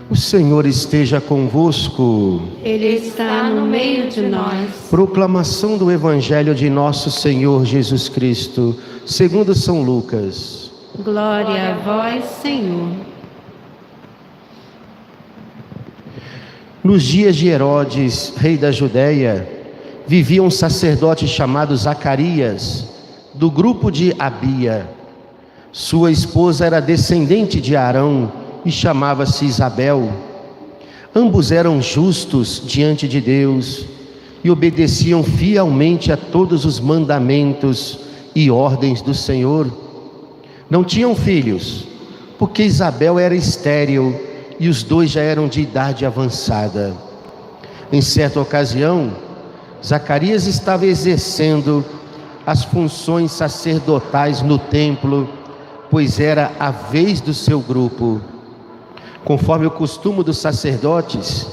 O Senhor esteja convosco. Ele está no meio de nós. Proclamação do Evangelho de nosso Senhor Jesus Cristo, segundo São Lucas. Glória a vós, Senhor. Nos dias de Herodes, rei da Judéia, vivia um sacerdote chamado Zacarias, do grupo de Abia. Sua esposa era descendente de Arão e chamava-se Isabel. Ambos eram justos diante de Deus e obedeciam fielmente a todos os mandamentos e ordens do Senhor. Não tinham filhos, porque Isabel era estéril e os dois já eram de idade avançada. Em certa ocasião, Zacarias estava exercendo as funções sacerdotais no templo, pois era a vez do seu grupo. Conforme o costume dos sacerdotes,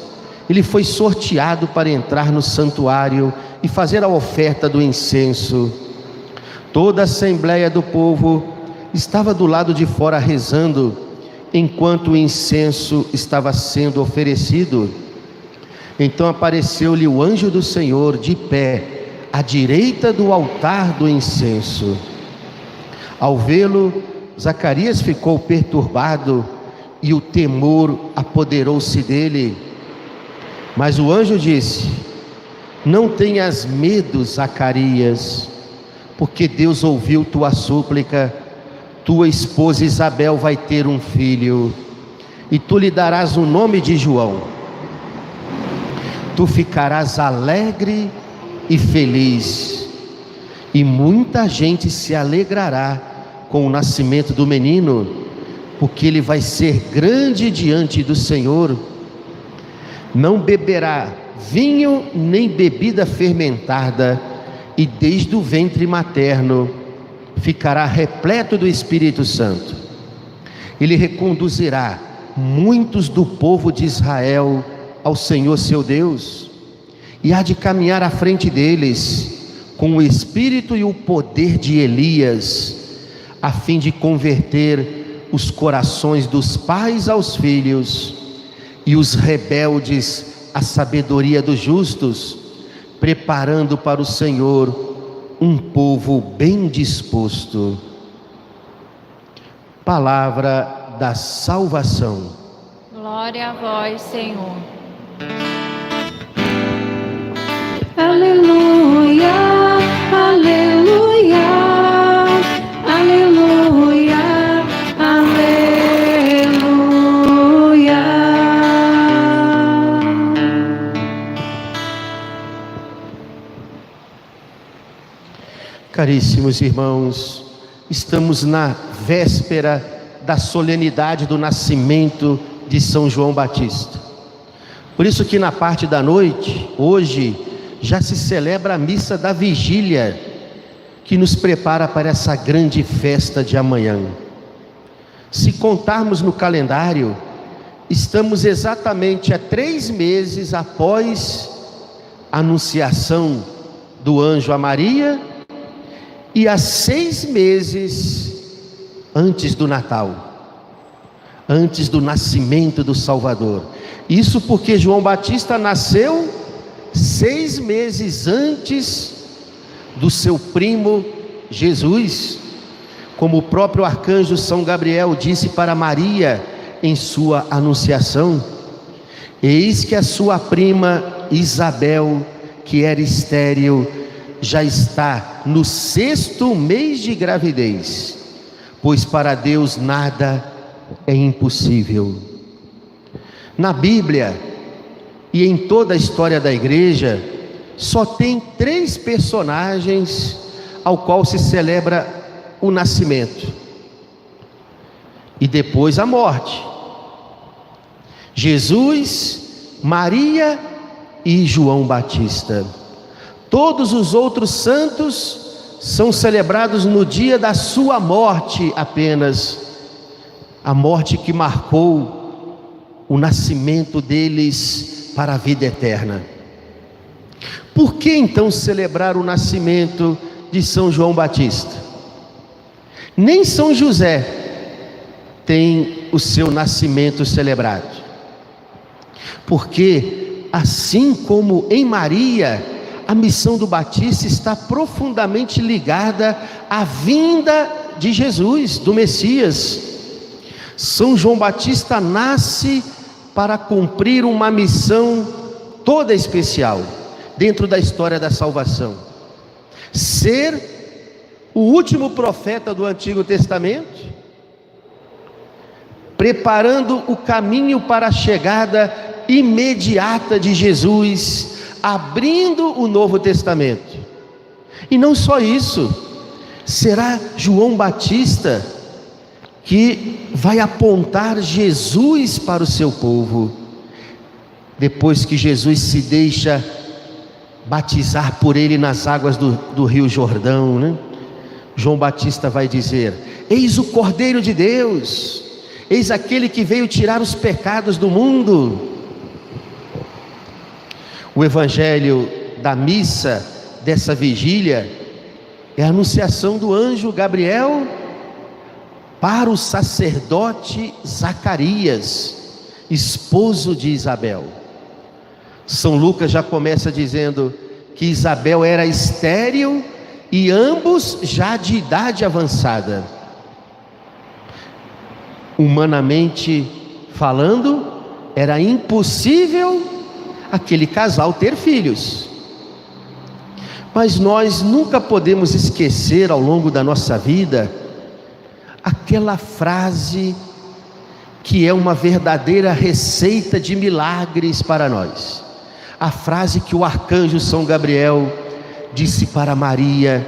ele foi sorteado para entrar no santuário e fazer a oferta do incenso. Toda a assembleia do povo estava do lado de fora rezando, enquanto o incenso estava sendo oferecido. Então apareceu-lhe o anjo do Senhor de pé, à direita do altar do incenso. Ao vê-lo, Zacarias ficou perturbado e o temor apoderou-se dele. Mas o anjo disse: não tenhas medo, Zacarias, porque Deus ouviu tua súplica. Tua esposa Isabel vai ter um filho, e tu lhe darás o nome de João. Tu ficarás alegre e feliz, e muita gente se alegrará com o nascimento do menino, porque ele vai ser grande diante do Senhor. Não beberá vinho nem bebida fermentada, e desde o ventre materno ficará repleto do Espírito Santo. Ele reconduzirá muitos do povo de Israel ao Senhor seu Deus, e há de caminhar à frente deles com o espírito e o poder de Elias, a fim de converter os corações dos pais aos filhos e os rebeldes à sabedoria dos justos, preparando para o Senhor um povo bem disposto. Palavra da salvação. Glória a vós, Senhor. Aleluia, aleluia, aleluia, aleluia. Caríssimos irmãos, estamos na véspera da solenidade do nascimento de São João Batista. Por isso que na parte da noite, hoje, já se celebra a missa da vigília, que nos prepara para essa grande festa de amanhã. Se contarmos no calendário, estamos exatamente a 3 meses após a anunciação do anjo a Maria e a 6 meses antes do Natal, antes do nascimento do Salvador. Isso porque João Batista nasceu 6 meses antes do seu primo Jesus, como o próprio arcanjo São Gabriel disse para Maria em sua anunciação: eis que a sua prima Isabel, que era estéril, já está no 6º mês de gravidez, pois para Deus nada é impossível. Na Bíblia e em toda a história da igreja, só tem 3 personagens ao qual se celebra o nascimento e depois a morte: Jesus, Maria e João Batista. Todos os outros santos são celebrados no dia da sua morte apenas, a morte que marcou o nascimento deles para a vida eterna. Por que então celebrar o nascimento de São João Batista? Nem São José tem o seu nascimento celebrado. Porque, assim como em Maria, a missão do Batista está profundamente ligada à vinda de Jesus, do Messias. São João Batista nasce para cumprir uma missão toda especial dentro da história da salvação: ser o último profeta do Antigo Testamento, preparando o caminho para a chegada imediata de Jesus, abrindo o Novo Testamento. E não só isso, será João Batista que vai apontar Jesus para o seu povo. Depois que Jesus se deixa batizar por ele nas águas do Rio Jordão, né? João Batista vai dizer: eis o Cordeiro de Deus, eis aquele que veio tirar os pecados do mundo. O evangelho da missa dessa vigília é a anunciação do anjo Gabriel para o sacerdote Zacarias, esposo de Isabel. São Lucas já começa dizendo que Isabel era estéril e ambos já de idade avançada. Humanamente falando, era impossível aquele casal ter filhos. Mas nós nunca podemos esquecer ao longo da nossa vida aquela frase que é uma verdadeira receita de milagres para nós. A frase que o arcanjo São Gabriel disse para Maria,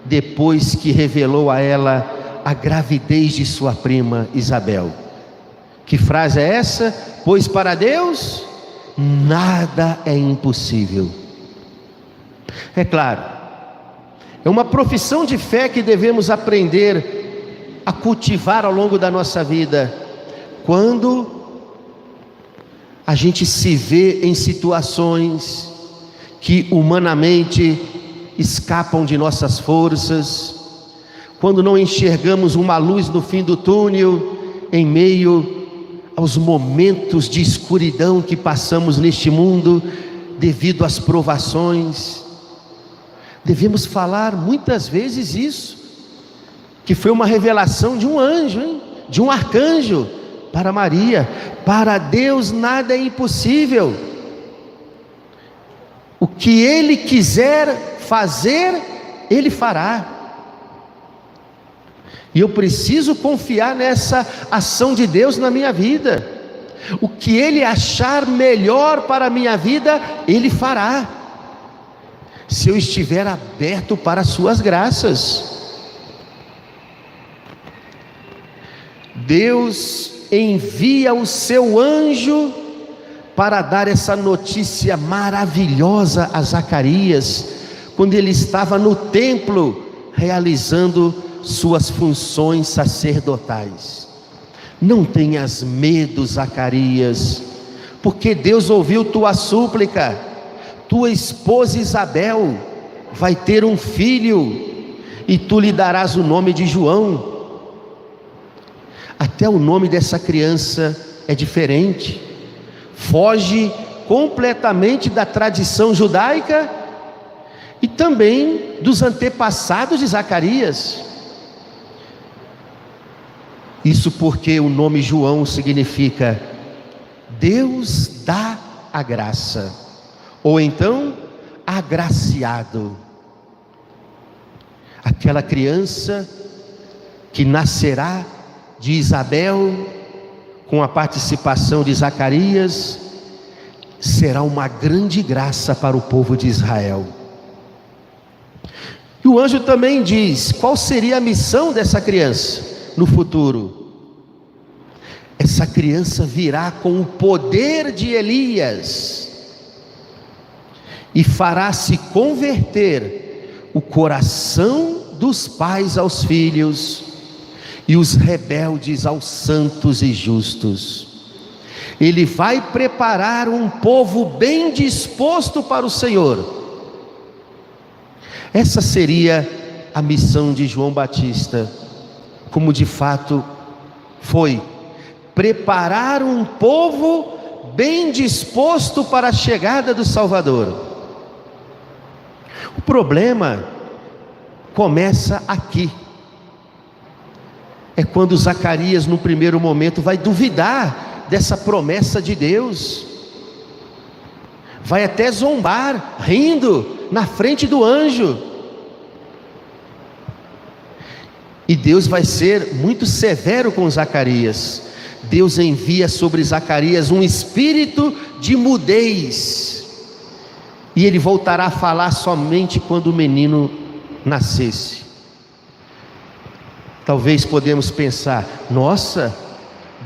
depois que revelou a ela a gravidez de sua prima Isabel. Que frase é essa? Pois para Deus nada é impossível. É claro, é uma profissão de fé que devemos aprender a cultivar ao longo da nossa vida, quando a gente se vê em situações que humanamente escapam de nossas forças, quando não enxergamos uma luz no fim do túnel, em meio aos momentos de escuridão que passamos neste mundo, devido às provações. Devemos falar muitas vezes isso, que foi uma revelação de um anjo, de um arcanjo para Maria. Para Deus nada é impossível. O que Ele quiser fazer, Ele fará. E eu preciso confiar nessa ação de Deus na minha vida. O que Ele achar melhor para a minha vida, Ele fará, se eu estiver aberto para as suas graças. Deus envia o seu anjo para dar essa notícia maravilhosa a Zacarias, quando ele estava no templo realizando suas funções sacerdotais. Não tenhas medo, Zacarias, porque Deus ouviu tua súplica. Tua esposa Isabel vai ter um filho e tu lhe darás o nome de João. Até o nome dessa criança é diferente, foge completamente da tradição judaica e também dos antepassados de Zacarias. Isso porque o nome João significa Deus dá a graça, ou então agraciado. Aquela criança que nascerá de Isabel, com a participação de Zacarias, será uma grande graça para o povo de Israel. E o anjo também diz qual seria a missão dessa criança no futuro. Essa criança virá com o poder de Elias e fará se converter o coração dos pais aos filhos e os rebeldes aos santos e justos. Ele vai preparar um povo bem disposto para o Senhor. Essa seria a missão de João Batista, como de fato foi: preparar um povo bem disposto para a chegada do Salvador. O problema começa aqui. É quando Zacarias, no primeiro momento, vai duvidar dessa promessa de Deus. Vai até zombar, rindo, na frente do anjo. E Deus vai ser muito severo com Zacarias. Deus envia sobre Zacarias um espírito de mudez. E ele voltará a falar somente quando o menino nascesse. Talvez podemos pensar: nossa,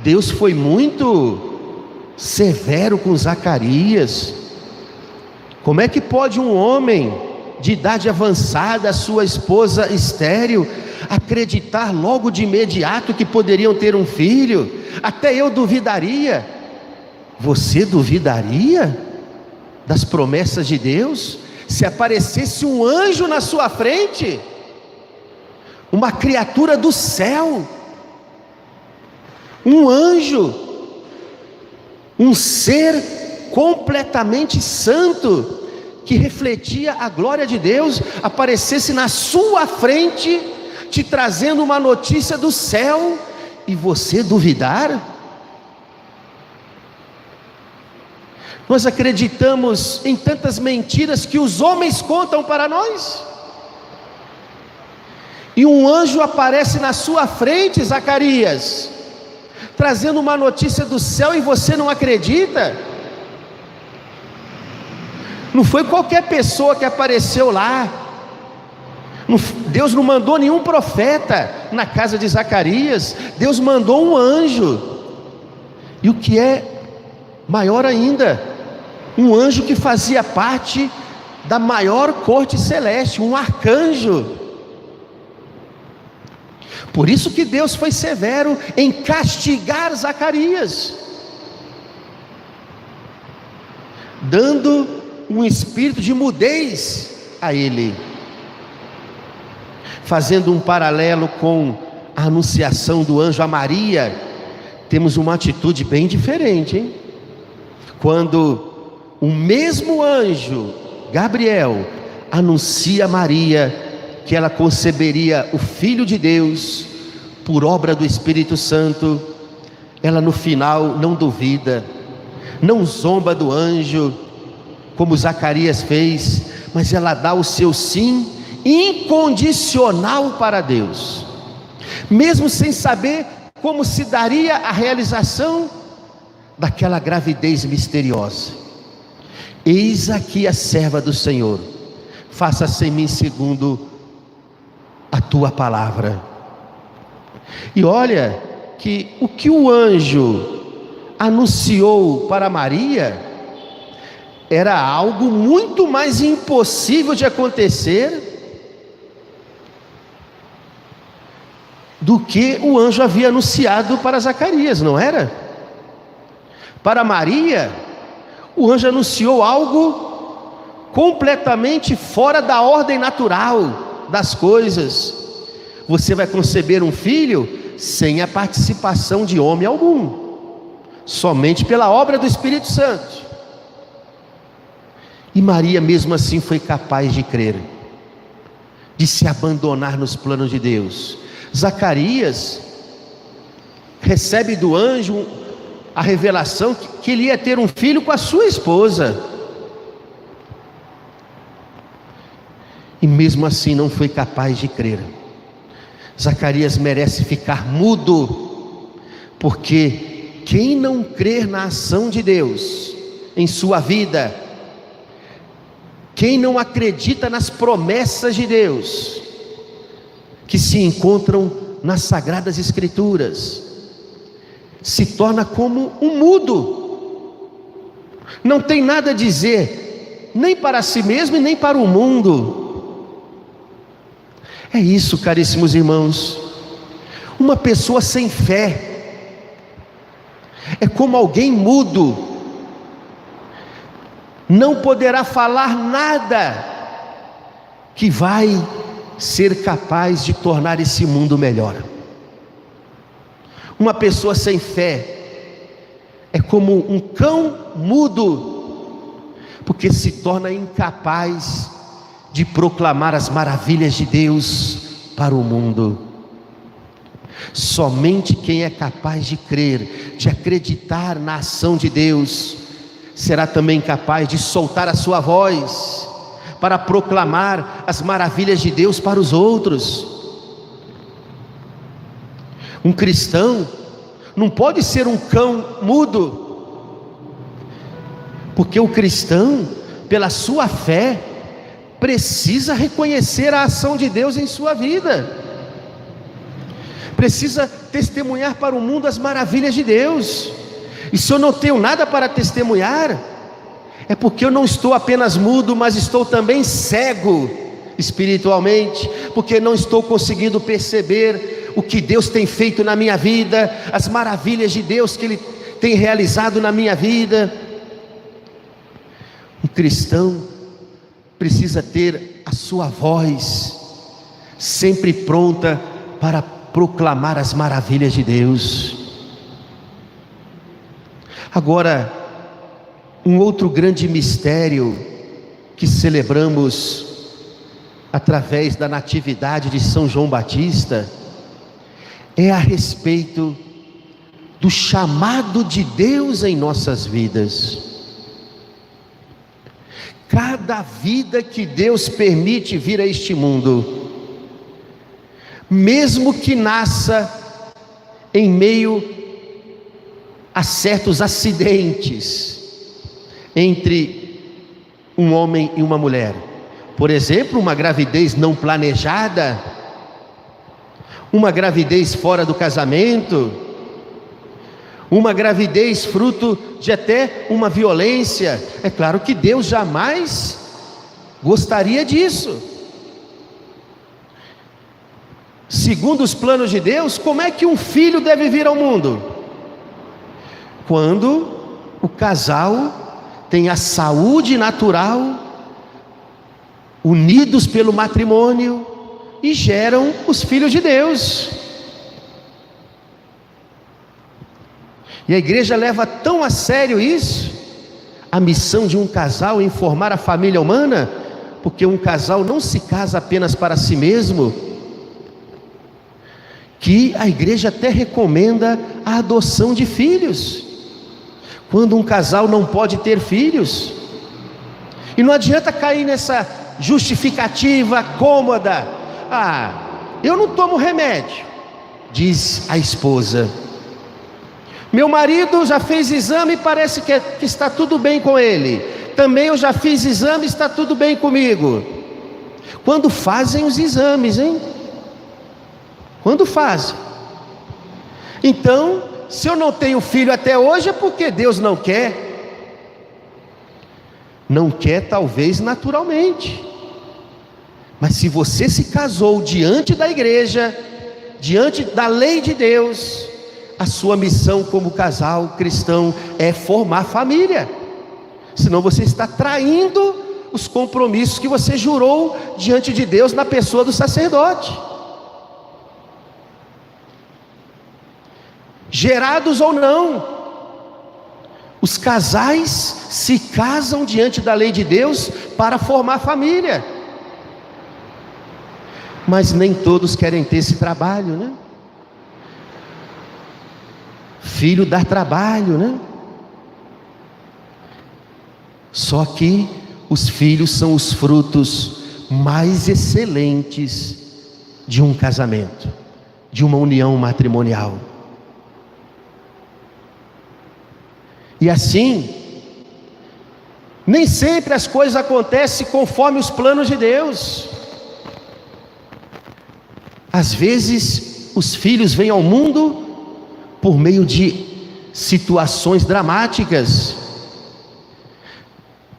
Deus foi muito severo com Zacarias. Como é que pode um homem de idade avançada, sua esposa estéril, acreditar logo de imediato que poderiam ter um filho? Até eu duvidaria. Você duvidaria das promessas de Deus se aparecesse um anjo na sua frente? Uma criatura do céu, um anjo, um ser completamente santo, que refletia a glória de Deus, aparecesse na sua frente, te trazendo uma notícia do céu, e você duvidar? Nós acreditamos em tantas mentiras que os homens contam para nós, e um anjo aparece na sua frente, Zacarias, trazendo uma notícia do céu, e você não acredita? Não foi qualquer pessoa que apareceu lá. Deus não mandou nenhum profeta na casa de Zacarias. Deus mandou um anjo. E o que é maior ainda, um anjo que fazia parte da maior corte celeste, um arcanjo. Por isso que Deus foi severo em castigar Zacarias, dando um espírito de mudez a ele. Fazendo um paralelo com a anunciação do anjo a Maria, temos uma atitude bem diferente, hein? Quando o mesmo anjo, Gabriel, anuncia a Maria que ela conceberia o Filho de Deus por obra do Espírito Santo, ela no final não duvida, não zomba do anjo, como Zacarias fez, mas ela dá o seu sim incondicional para Deus, mesmo sem saber como se daria a realização daquela gravidez misteriosa. Eis aqui a serva do Senhor, faça-se em mim segundo a tua palavra. E olha que o que o anjo anunciou para Maria era algo muito mais impossível de acontecer do que o anjo havia anunciado para Zacarias, não era? Para Maria, o anjo anunciou algo completamente fora da ordem natural das coisas. Você vai conceber um filho sem a participação de homem algum, somente pela obra do Espírito Santo. E Maria mesmo assim foi capaz de crer, de se abandonar nos planos de Deus. Zacarias recebe do anjo a revelação que ele ia ter um filho com a sua esposa, e mesmo assim não foi capaz de crer. Zacarias merece ficar mudo, porque quem não crer na ação de Deus em sua vida, quem não acredita nas promessas de Deus, que se encontram nas Sagradas Escrituras, se torna como um mudo, não tem nada a dizer, nem para si mesmo e nem para o mundo. É isso, caríssimos irmãos, uma pessoa sem fé é como alguém mudo, não poderá falar nada que vai ser capaz de tornar esse mundo melhor. Uma pessoa sem fé é como um cão mudo, porque se torna incapaz de proclamar as maravilhas de Deus para o mundo. Somente quem é capaz de crer, de acreditar na ação de Deus, será também capaz de soltar a sua voz para proclamar as maravilhas de Deus para os outros. Um cristão não pode ser um cão mudo, porque o cristão, pela sua fé, precisa reconhecer a ação de Deus em sua vida, precisa testemunhar para o mundo as maravilhas de Deus. E se eu não tenho nada para testemunhar, é porque eu não estou apenas mudo, mas estou também cego espiritualmente, porque não estou conseguindo perceber o que Deus tem feito na minha vida, as maravilhas de Deus que Ele tem realizado na minha vida. Um cristão precisa ter a sua voz sempre pronta para proclamar as maravilhas de Deus. Agora, um outro grande mistério que celebramos através da natividade de São João Batista é a respeito do chamado de Deus em nossas vidas. Cada vida que Deus permite vir a este mundo, mesmo que nasça em meio a certos acidentes entre um homem e uma mulher, por exemplo, uma gravidez não planejada, uma gravidez fora do casamento, uma gravidez fruto de até uma violência, é claro que Deus jamais gostaria disso. Segundo os planos de Deus, como é que um filho deve vir ao mundo? Quando o casal tem a saúde natural, unidos pelo matrimônio, e geram os filhos de Deus. E a igreja leva tão a sério isso, a missão de um casal em formar a família humana, porque um casal não se casa apenas para si mesmo, que a igreja até recomenda a adoção de filhos, quando um casal não pode ter filhos. E não adianta cair nessa justificativa cômoda: eu não tomo remédio, diz a esposa. Meu marido já fez exame e parece que está tudo bem com ele. Também eu já fiz exame e está tudo bem comigo. Quando fazem os exames, hein? Quando fazem. Então, se eu não tenho filho até hoje, é porque Deus não quer. Não quer, talvez naturalmente. Mas se você se casou diante da igreja, diante da lei de Deus, a sua missão como casal cristão é formar família. Senão você está traindo os compromissos que você jurou diante de Deus na pessoa do sacerdote. Gerados ou não, os casais se casam diante da lei de Deus para formar família. Mas nem todos querem ter esse trabalho, né? Filho dá trabalho, né? Só que os filhos são os frutos mais excelentes de um casamento, de uma união matrimonial. E assim, nem sempre as coisas acontecem conforme os planos de Deus. Às vezes, os filhos vêm ao mundo por meio de situações dramáticas.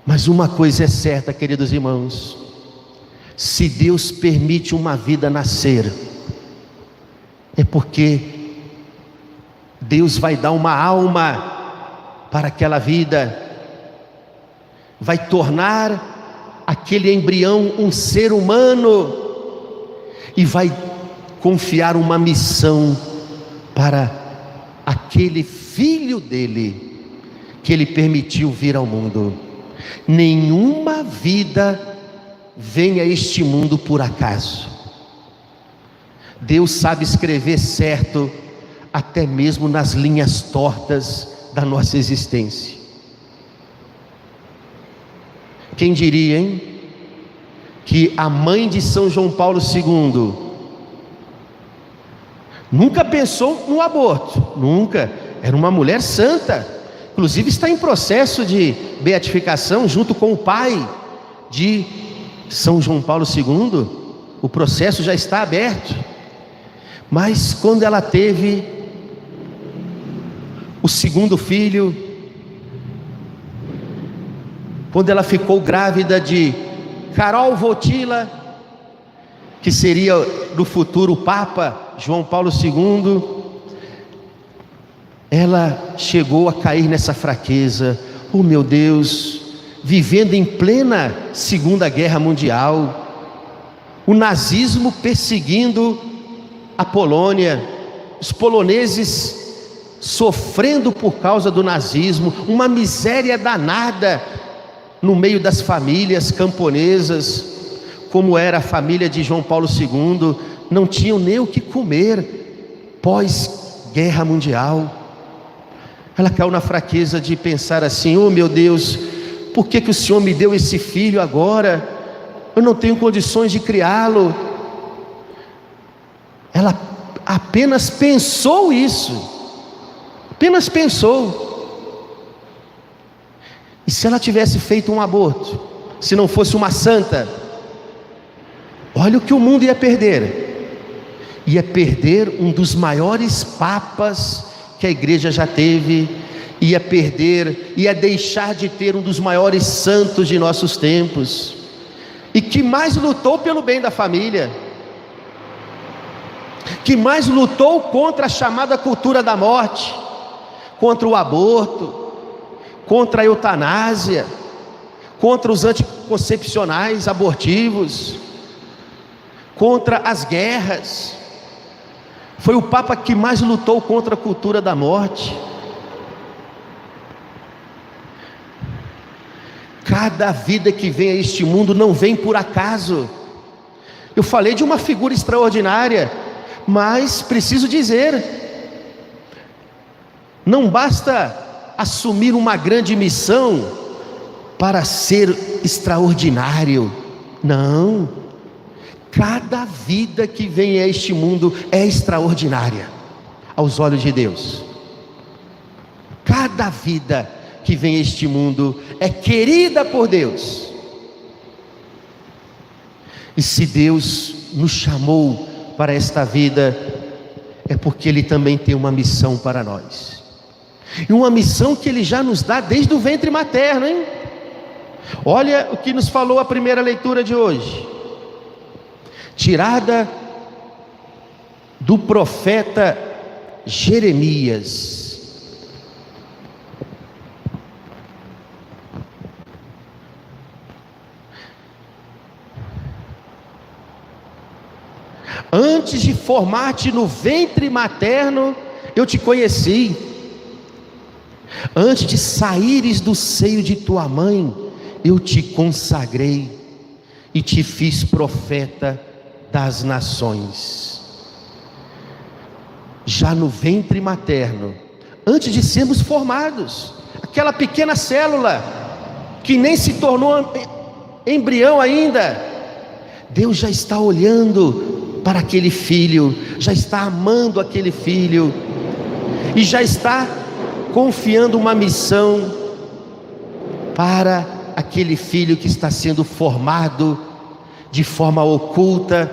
Mas uma coisa é certa, queridos irmãos: se Deus permite uma vida nascer, é porque Deus vai dar uma alma para aquela vida, vai tornar aquele embrião um ser humano, e vai confiar uma missão para aquele filho dele, que Ele permitiu vir ao mundo. Nenhuma vida vem a este mundo por acaso. Deus sabe escrever certo até mesmo nas linhas tortas da nossa existência. Quem diria, hein? Que a mãe de São João Paulo II nunca pensou no aborto, nunca. Era uma mulher santa, inclusive está em processo de beatificação junto com o pai de São João Paulo II. O processo já está aberto. Mas quando ela teve o segundo filho, quando ela ficou grávida de Carol Wojtyla, que seria no futuro o Papa João Paulo II, ela chegou a cair nessa fraqueza. Oh meu Deus, vivendo em plena Segunda Guerra Mundial, o nazismo perseguindo a Polônia, os poloneses sofrendo por causa do nazismo, uma miséria danada no meio das famílias camponesas, como era a família de João Paulo II, não tinham nem o que comer pós-guerra mundial. Ela caiu na fraqueza de pensar assim: oh meu Deus, por que o Senhor me deu esse filho agora? Eu não tenho condições de criá-lo. Ela apenas pensou isso, apenas pensou. E se ela tivesse feito um aborto, se não fosse uma santa, olha o que o mundo ia perder. Ia perder um dos maiores papas que a igreja já teve, ia deixar de ter um dos maiores santos de nossos tempos, e que mais lutou pelo bem da família, que mais lutou contra a chamada cultura da morte, contra o aborto, contra a eutanásia, contra os anticoncepcionais abortivos, contra as guerras. Foi o Papa que mais lutou contra a cultura da morte. Cada vida que vem a este mundo não vem por acaso. Eu falei de uma figura extraordinária, mas preciso dizer, não basta assumir uma grande missão para ser extraordinário. Não, cada vida que vem a este mundo é extraordinária aos olhos de Deus. Cada vida que vem a este mundo é querida por Deus. E se Deus nos chamou para esta vida, é porque Ele também tem uma missão para nós. E uma missão que Ele já nos dá desde o ventre materno, hein? Olha o que nos falou a primeira leitura de hoje, tirada do profeta Jeremias. Antes de formar-te no ventre materno, eu te conheci. Antes de saíres do seio de tua mãe, eu te consagrei e te fiz profeta das nações. Já no ventre materno, antes de sermos formados, aquela pequena célula que nem se tornou embrião ainda, Deus já está olhando para aquele filho, já está amando aquele filho, e já está confiando uma missão para aquele filho que está sendo formado de forma oculta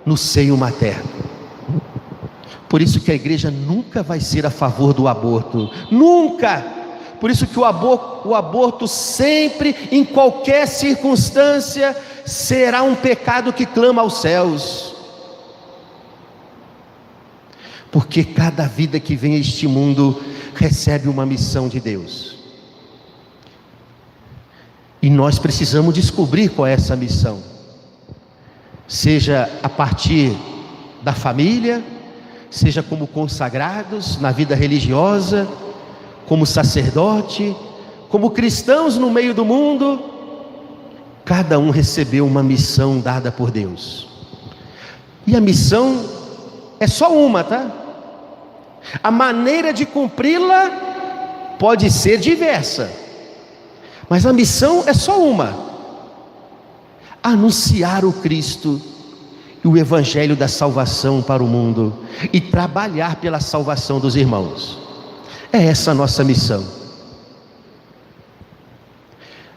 no seio materno. Por isso que a igreja nunca vai ser a favor do aborto, nunca. Por isso que o aborto sempre, em qualquer circunstância, será um pecado que clama aos céus. Porque cada vida que vem a este mundo recebe uma missão de Deus. E nós precisamos descobrir qual é essa missão. Seja a partir da família, seja como consagrados na vida religiosa, como sacerdote, como cristãos no meio do mundo, cada um recebeu uma missão dada por Deus. E a missão é só uma, tá? A maneira de cumpri-la pode ser diversa, mas a missão é só uma: anunciar o Cristo e o Evangelho da salvação para o mundo e trabalhar pela salvação dos irmãos. É essa a nossa missão.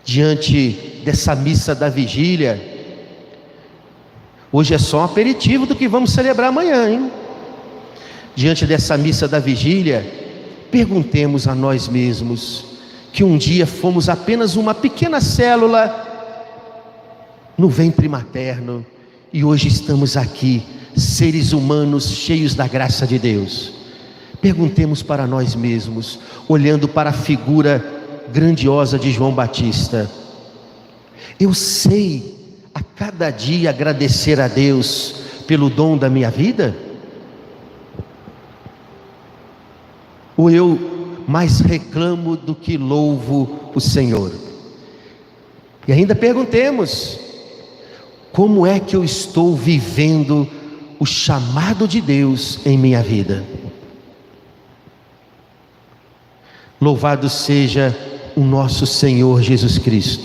Diante dessa missa da vigília, hoje é só um aperitivo do que vamos celebrar amanhã, hein? Diante dessa missa da vigília, perguntemos a nós mesmos que um dia fomos apenas uma pequena célula no ventre materno e hoje estamos aqui, seres humanos cheios da graça de Deus. Perguntemos para nós mesmos, olhando para a figura grandiosa de João Batista: eu sei a cada dia agradecer a Deus pelo dom da minha vida? Ou eu mais reclamo do que louvo o Senhor? E ainda perguntemos: como é que eu estou vivendo o chamado de Deus em minha vida? Louvado seja o nosso Senhor Jesus Cristo.